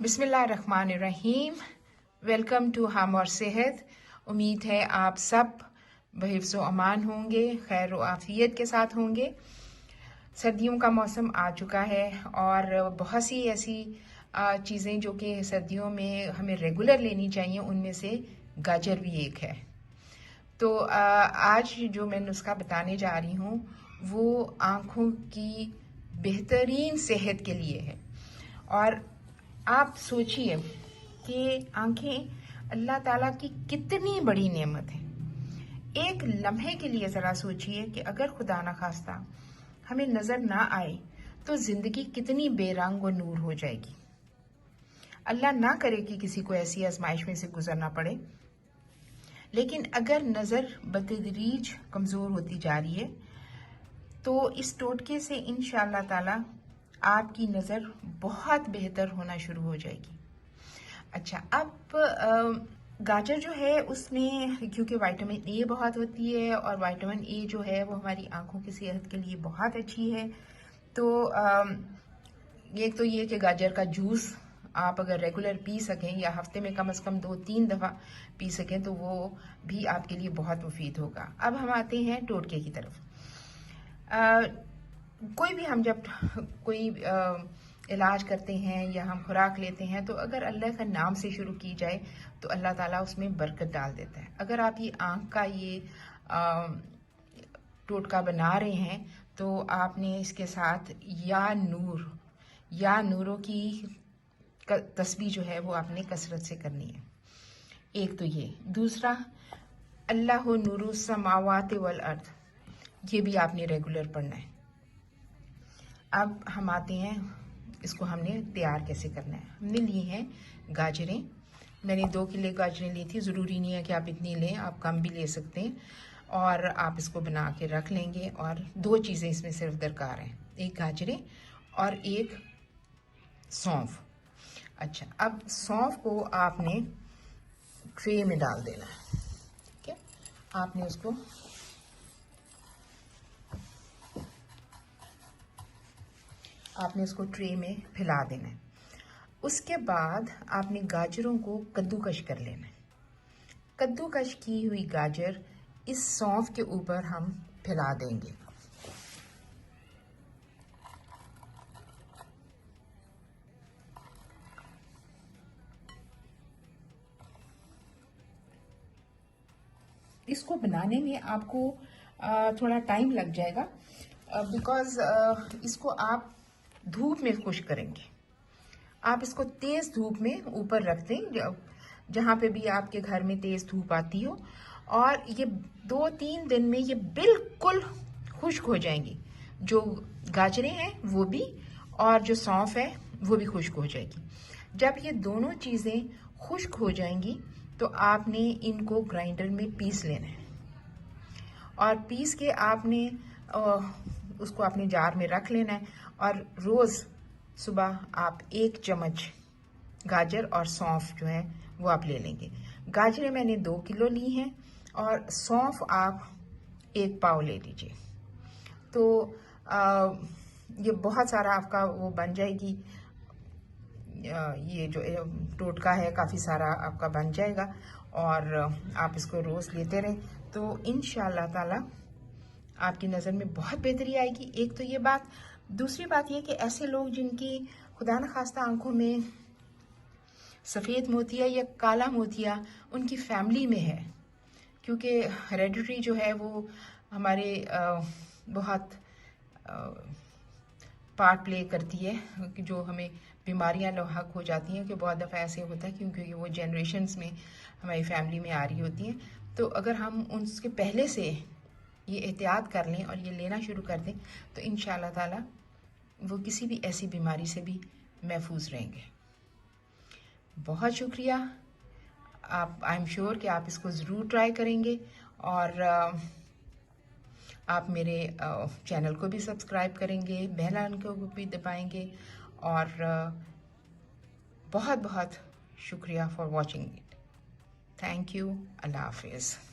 बिस्मिल्लाहिर्रहमानिर्रहीम। Welcome to हम और सेहत। उम्मीद है आप सब बहिफ्ज़ो अमान होंगे, खैर व आफियत के साथ होंगे। सर्दियों का मौसम आ चुका है और बहुत सी ऐसी चीज़ें जो कि सर्दियों में हमें रेगुलर लेनी चाहिए, उनमें से गाजर भी एक है। तो आज जो मैं नुस्खा बताने जा रही हूँ वो आँखों की बेहतरीन सेहत के लिए है। और आप सोचिए कि आंखें अल्लाह ताला की कितनी बड़ी नेमत है। एक लम्हे के लिए ज़रा सोचिए कि अगर खुदा न खास्ता हमें नज़र ना आए तो ज़िंदगी कितनी बेरंग व नूर हो जाएगी। अल्लाह ना करे कि किसी को ऐसी आजमाइश में से गुजरना पड़े, लेकिन अगर नज़र बतदरीज कमज़ोर होती जा रही है तो इस टोटके से इंशाअल्लाह ताला आपकी नज़र बहुत बेहतर होना शुरू हो जाएगी। अच्छा, अब गाजर जो है उसमें क्योंकि विटामिन ए बहुत होती है और विटामिन ए जो है वो हमारी आंखों की सेहत के लिए बहुत अच्छी है। तो एक तो ये कि गाजर का जूस आप अगर रेगुलर पी सकें या हफ्ते में कम से कम 2-3 दफ़ा पी सकें तो वो भी आपके लिए बहुत मुफीद होगा। अब हम आते हैं टोटके की तरफ। कोई भी हम जब कोई इलाज करते हैं या हम खुराक लेते हैं तो अगर अल्लाह का नाम से शुरू की जाए तो अल्लाह ताला उसमें बरकत डाल देता है। अगर आप ये आँख का ये टोटका बना रहे हैं तो आपने इसके साथ या नूरों की तस्बीह जो है वो आपने कसरत से करनी है। एक तो ये, दूसरा अल्लाहु नूरु समावाति वल अर्द, ये भी आपने रेगुलर पढ़ना है। अब हम आते हैं इसको हमने तैयार कैसे करना है। हमने ली हैं गाजरें। मैंने 2 किलो गाजरें ली थी। ज़रूरी नहीं है कि आप इतनी लें, आप कम भी ले सकते हैं। और आप इसको बना के रख लेंगे। और 2 चीज़ें इसमें सिर्फ दरकार हैं, एक गाजरें और एक सौंफ। अच्छा, अब सौंफ को आपने ट्रे में डाल देना है। ठीक है, आपने उसको ट्रे में फैला देना है। उसके बाद आपने गाजरों को कद्दूकश कर लेना है। कद्दूकश की हुई गाजर इस सौंफ के ऊपर हम फैला देंगे। इसको बनाने में आपको थोड़ा टाइम लग जाएगा बिकॉज इसको आप धूप में खुश्क करेंगे। आप इसको तेज़ धूप में ऊपर रख दें, जहाँ पे भी आपके घर में तेज़ धूप आती हो, और ये 2-3 दिन में ये बिल्कुल खुश्क हो जाएंगी। जो गाजरें हैं वो भी और जो सौंफ है वो भी खुश्क हो जाएगी। जब ये दोनों चीज़ें खुश्क हो जाएंगी तो आपने इनको ग्राइंडर में पीस लेना है। और पीस के आपने उसको अपने जार में रख लेना है। और रोज़ सुबह आप 1 चम्मच गाजर और सौंफ जो है वो आप ले लेंगे। गाजरें मैंने 2 किलो ली हैं और सौंफ आप 1 पाव ले लीजिए। तो ये बहुत सारा आपका वो बन जाएगी। ये जो टोटका है काफ़ी सारा आपका बन जाएगा और आप इसको रोज़ लेते रहें तो इंशाअल्लाह ताला आपकी नज़र में बहुत बेहतरी आएगी। एक तो ये बात। दूसरी बात ये कि ऐसे लोग जिनकी खुदा न खास्ता आंखों में सफ़ेद मोतिया या काला मोतिया उनकी फैमिली में है, क्योंकि हेरेडिटरी जो है वो हमारे बहुत पार्ट प्ले करती है कि जो हमें बीमारियां लाहक हो जाती हैं। कि बहुत दफ़ा ऐसे होता है क्योंकि वो जनरेशन्स में हमारी फैमिली में आ रही होती हैं। तो अगर हम उसके पहले से ये एहतियात कर लें और ये लेना शुरू कर दें तो इंशाअल्लाह ताला वो किसी भी ऐसी बीमारी से भी महफूज रहेंगे। बहुत शुक्रिया। आई एम श्योर कि आप इसको ज़रूर ट्राई करेंगे और आप मेरे चैनल को भी सब्सक्राइब करेंगे, बेल आइकन को भी दबाएंगे। और बहुत बहुत शुक्रिया for watching it. Thank you. Allah हाफिज़।